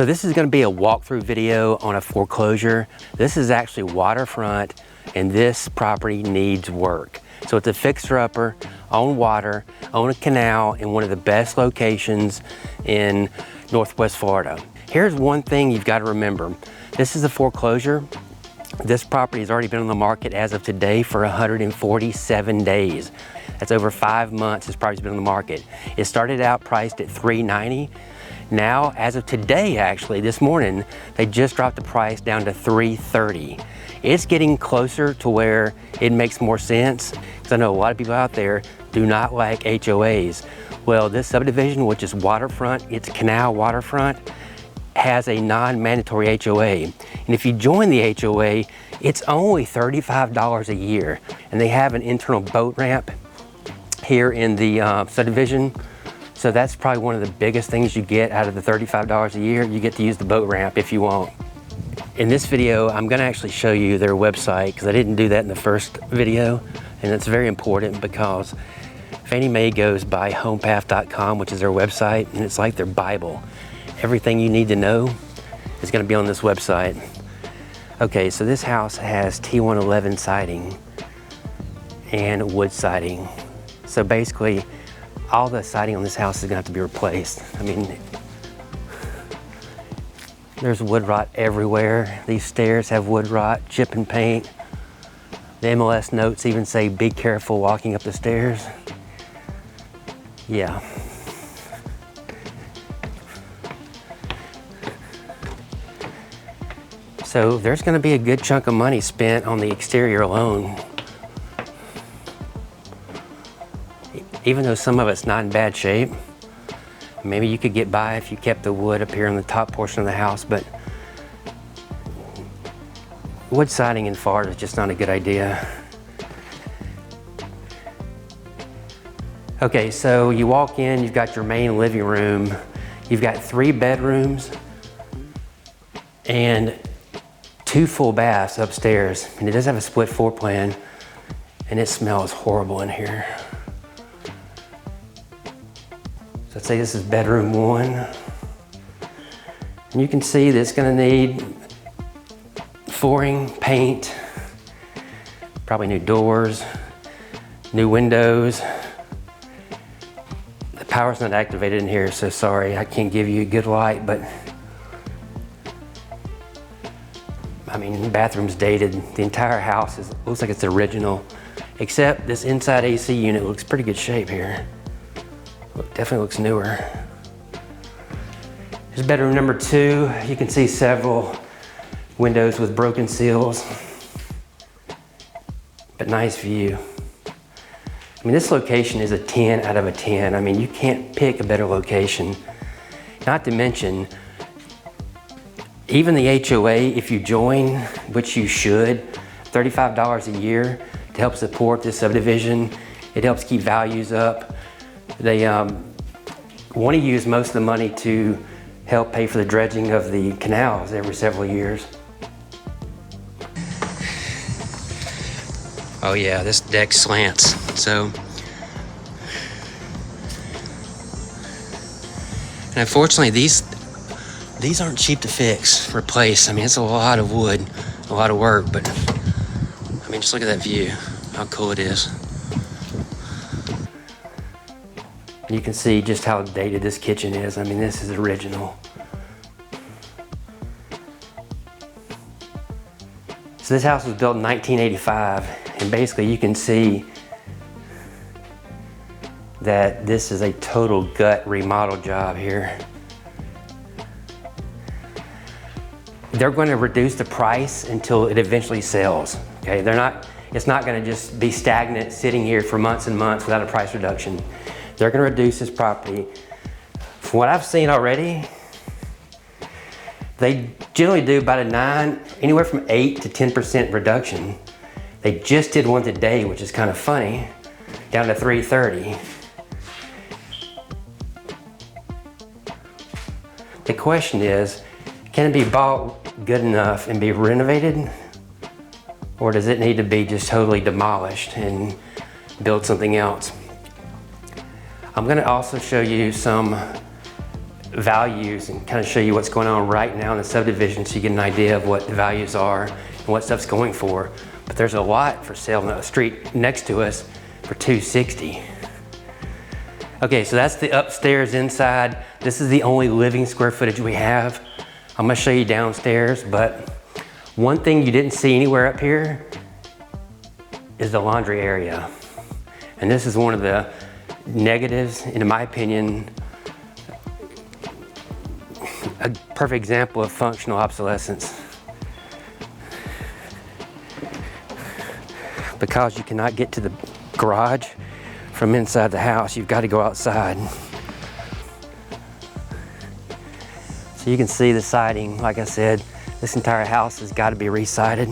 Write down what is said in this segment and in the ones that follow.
So this is going to be a walkthrough video on a foreclosure. This is actually waterfront, and this property needs work. So it's a fixer-upper on water, on a canal, in one of the best locations in Northwest Florida. Here's one thing you've got to remember. This is a foreclosure. This property has already been on the market as of today for 147 days. That's over 5 months this property's been on the market. It started out priced at $390. Now, as of today, actually, this morning, they just dropped the price down to $330. It's getting closer to where it makes more sense, because I know a lot of people out there do not like HOAs. Well, this subdivision, which is waterfront, it's canal waterfront, has a non-mandatory HOA. And if you join the HOA, it's only $35 a year. And they have an internal boat ramp here in the subdivision. So that's probably one of the biggest things you get out of the $35 a year. You get to use the boat ramp if you want. In this video, I'm gonna actually show you their website, because I didn't do that in the first video. And it's very important because Fannie Mae goes by homepath.com, which is their website, and it's like their Bible. Everything you need to know is gonna be on this website. Okay, so this house has T111 siding and wood siding. So basically, all the siding on this house is gonna have to be replaced. I mean, there's wood rot everywhere. These stairs have wood rot, chip and paint. The MLS notes even say, be careful walking up the stairs. Yeah. So there's gonna be a good chunk of money spent on the exterior alone. Even though some of it's not in bad shape. Maybe you could get by if you kept the wood up here in the top portion of the house, but wood siding in Florida is just not a good idea. Okay, so you walk in, you've got your main living room. You've got 3 bedrooms and 2 full baths upstairs. And it does have a split floor plan, and it smells horrible in here. So let's say this is bedroom 1. And you can see that it's gonna need flooring, paint, probably new doors, new windows. The power's not activated in here, so sorry, I can't give you a good light, but I mean, the bathroom's dated. The entire house looks like it's original, except this inside AC unit looks pretty good shape here. Definitely looks newer. Here's bedroom number 2. You can see several windows with broken seals, but nice view. I mean, this location is a 10 out of a 10. I mean, you can't pick a better location. Not to mention, even the HOA, if you join, which you should, $35 a year to help support this subdivision. It helps keep values up. They want to use most of the money to help pay for the dredging of the canals every several years. Oh yeah, this deck slants. So, and unfortunately these aren't cheap to fix, replace. I mean, it's a lot of wood, a lot of work, but I mean, just look at that view, how cool it is. You can see just how dated this kitchen is. I mean, this is original. So this house was built in 1985, and basically you can see that this is a total gut remodel job here. They're going to reduce the price until it eventually sells. Okay, it's not going to just be stagnant sitting here for months and months without a price reduction. They're going to reduce this property. From what I've seen already, they generally do about anywhere from 8 to 10% reduction. They just did one today, which is kind of funny, down to $330. The question is, can it be bought good enough and be renovated? Or does it need to be just totally demolished and build something else? I'm gonna also show you some values and kind of show you what's going on right now in the subdivision so you get an idea of what the values are and what stuff's going for. But there's a lot for sale on the street next to us for $260. Okay, so that's the upstairs inside. This is the only living square footage we have. I'm gonna show you downstairs, but one thing you didn't see anywhere up here is the laundry area. And this is one of the negatives, in my opinion, a perfect example of functional obsolescence. Because you cannot get to the garage from inside the house, you've got to go outside. So you can see the siding. Like I said, this entire house has got to be re-sided.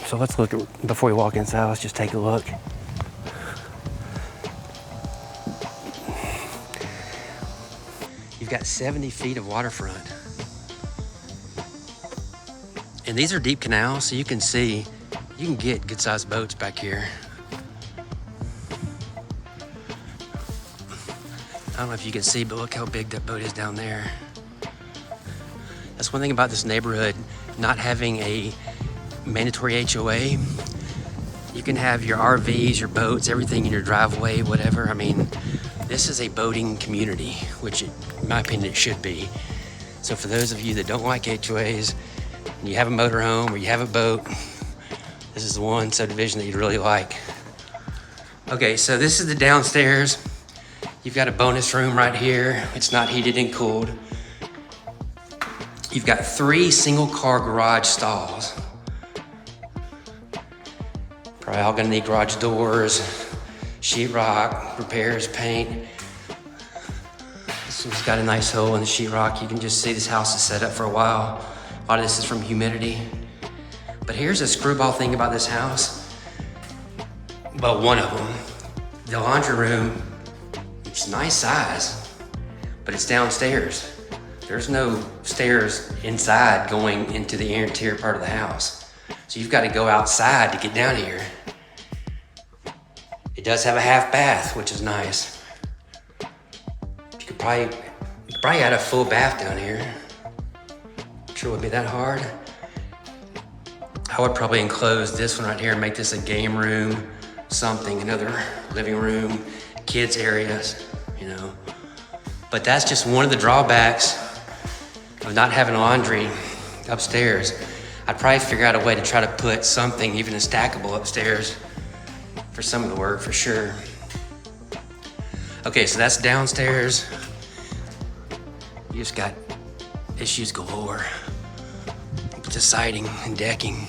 So let's look at, before we walk inside, let's just take a look. You've got 70 feet of waterfront. And these are deep canals, so you can see, you can get good sized boats back here. I don't know if you can see, but look how big that boat is down there. That's one thing about this neighborhood, not having a mandatory HOA. You can have your RVs, your boats, everything in your driveway, whatever. I mean, this is a boating community, which in my opinion it should be. So for those of you that don't like HOAs, and you have a motorhome or you have a boat, this is the one subdivision that you'd really like. Okay, so this is the downstairs. You've got a bonus room right here. It's not heated and cooled. You've got 3 single car garage stalls. Probably all gonna need garage doors, sheetrock, repairs, paint. This one's got a nice hole in the sheetrock. You can just see this house is set up for a while. A lot of this is from humidity. But here's a screwball thing about this house. Well, one of them, the laundry room, it's nice size, but it's downstairs. There's no stairs inside going into the interior part of the house. So you've got to go outside to get down here. It does have a half bath, which is nice. You could probably add a full bath down here. I'm sure it wouldn't be that hard. I would probably enclose this one right here and make this a game room, something, another living room, kids areas, you know. But that's just one of the drawbacks of not having laundry upstairs. I'd probably figure out a way to try to put something, even a stackable upstairs for some of the work, for sure. Okay, so that's downstairs. You just got issues galore with the siding and decking.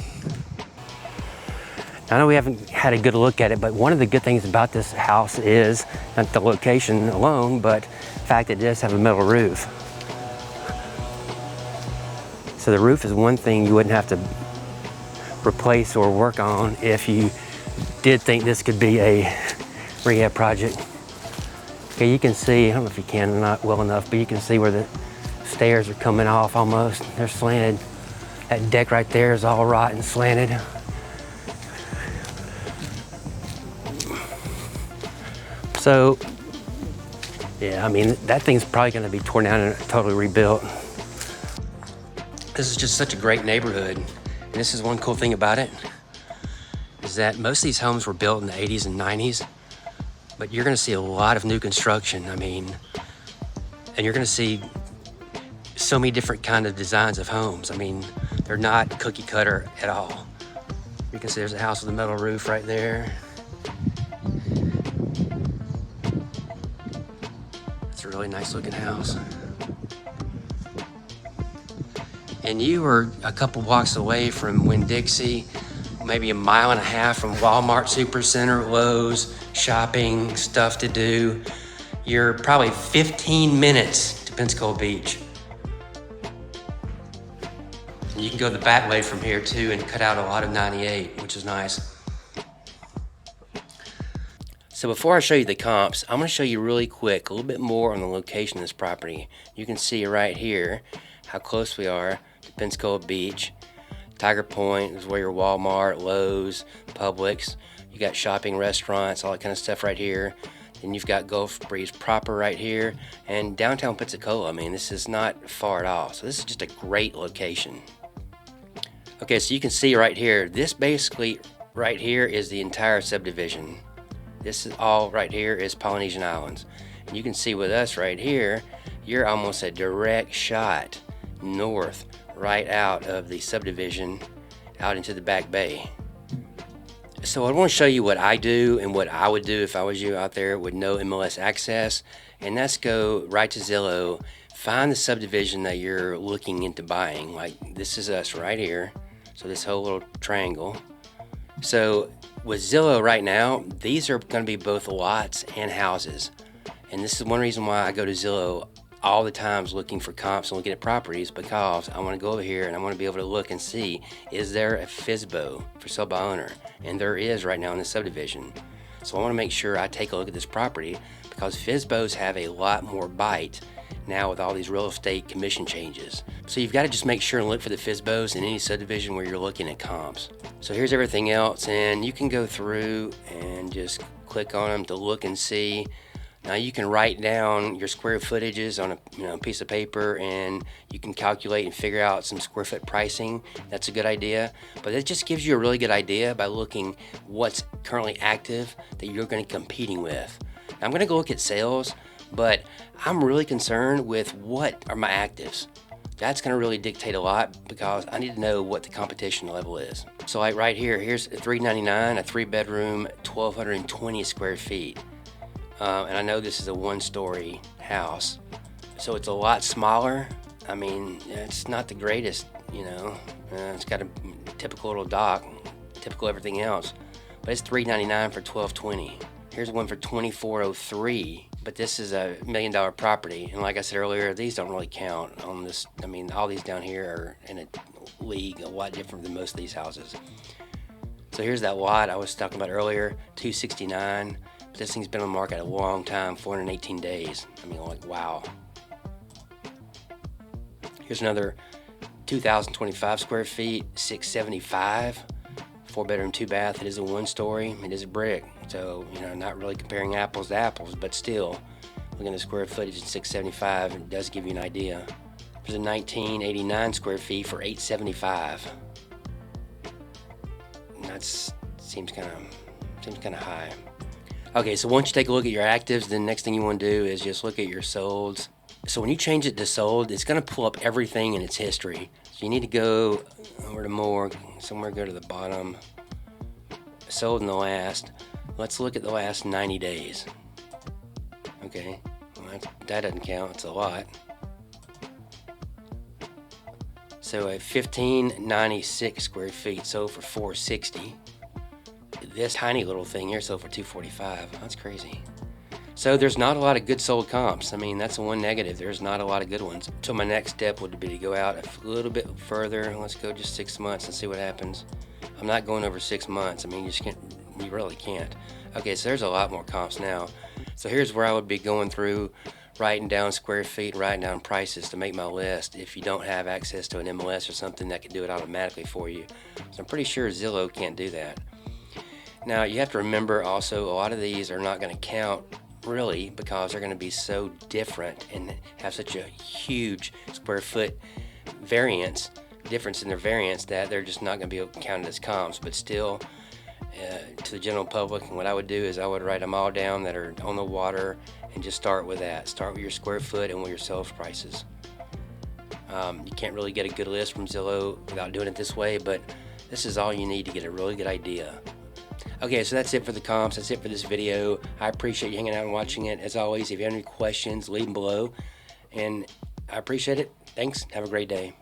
I know we haven't had a good look at it, but one of the good things about this house is not the location alone, but the fact that it does have a metal roof. So the roof is one thing you wouldn't have to replace or work on if you did think this could be a rehab project. Okay, you can see, I don't know if you can, not well enough, but you can see where the stairs are coming off almost. They're slanted. That deck right there is all rotten, slanted. So, yeah, I mean, that thing's probably gonna be torn down and totally rebuilt. This is just such a great neighborhood. And this is one cool thing about it, is that most of these homes were built in the 80s and 90s, but you're gonna see a lot of new construction. I mean, and you're gonna see so many different kind of designs of homes. I mean, they're not cookie cutter at all. You can see there's a house with a metal roof right there. It's a really nice looking house. And you were a couple blocks away from Winn-Dixie, maybe a mile and a half from Walmart Supercenter, Lowe's, shopping, stuff to do. You're probably 15 minutes to Pensacola Beach. And you can go the back way from here too and cut out a lot of 98, which is nice. So before I show you the comps, I'm gonna show you really quick a little bit more on the location of this property. You can see right here how close we are to Pensacola Beach. Tiger Point is where your Walmart, Lowe's, Publix. You got shopping, restaurants, all that kind of stuff right here. Then you've got Gulf Breeze proper right here, and downtown Pensacola. I mean, this is not far at all. So this is just a great location. Okay, so you can see right here, this basically right here is the entire subdivision. This is all right here is Polynesian Islands. And you can see with us right here, you're almost a direct shot north right out of the subdivision out into the back bay. So I want to show you what I do and what I would do if I was you out there with no MLS access, and that's go right to Zillow, find the subdivision that you're looking into buying. Like this is us right here, so this whole little triangle. So with Zillow right now, these are going to be both lots and houses, and this is one reason why I go to Zillow all the times looking for comps and looking at properties, because I want to go over here and I want to be able to look and see, is there a FSBO for sale by owner? And there is right now in the subdivision. So I want to make sure I take a look at this property, because FSBOs have a lot more bite now with all these real estate commission changes. So you've got to just make sure and look for the FSBOs in any subdivision where you're looking at comps. So here's everything else, and you can go through and just click on them to look and see. Now you can write down your square footages on a piece of paper, and you can calculate and figure out some square foot pricing. That's a good idea, but it just gives you a really good idea by looking what's currently active that you're going to be competing with. Now, I'm going to go look at sales, but I'm really concerned with what are my actives. That's going to really dictate a lot, because I need to know what the competition level is. So like right here, here's $399, a 3-bedroom, 1,220 square feet. And I know this is a 1-story house, so it's a lot smaller. I mean, it's not the greatest, it's got a typical little dock, typical everything else, but it's $399 for 1,220. Here's one for $2,403, but this is a $1 million property, and like I said earlier, these don't really count on this. I mean, all these down here are in a league a lot different than most of these houses. So here's that lot I was talking about earlier, $269. This thing's been on the market a long time, 418 days. I mean, like, wow. Here's another 2,025 square feet, $675, 4-bedroom, 2-bath. It is a 1-story. It is a brick. So, not really comparing apples to apples, but still, looking at the square footage at $675, it does give you an idea. There's a 1,989 square feet for $875. And that seems kind of high. Okay, so once you take a look at your actives, the next thing you want to do is just look at your solds. So when you change it to sold, it's going to pull up everything in its history. So you need to go over to more, somewhere go to the bottom. Sold in the last. Let's look at the last 90 days. Okay, well, that doesn't count, it's a lot. So a 1,596 square feet sold for $460. This tiny little thing here sold for $245. That's crazy. So there's not a lot of good sold comps. I mean, that's the one negative. There's not a lot of good ones. So my next step would be to go out a little bit further. Let's go just 6 months and see what happens. I'm not going over 6 months. I mean, you really can't. Okay, so there's a lot more comps now. So here's where I would be going through, writing down square feet, writing down prices to make my list if you don't have access to an MLS or something that can do it automatically for you. So I'm pretty sure Zillow can't do that. Now, you have to remember also, a lot of these are not going to count really, because they're going to be so different and have such a huge square foot difference in their variance, that they're just not going to be counted as comps. But still, to the general public, and what I would do is I would write them all down that are on the water and just start with that. Start with your square foot and with your sales prices. You can't really get a good list from Zillow without doing it this way, but this is all you need to get a really good idea. Okay, so that's it for the comps. That's it for this video. I appreciate you hanging out and watching it. As always, if you have any questions, leave them below. And I appreciate it. Thanks. Have a great day.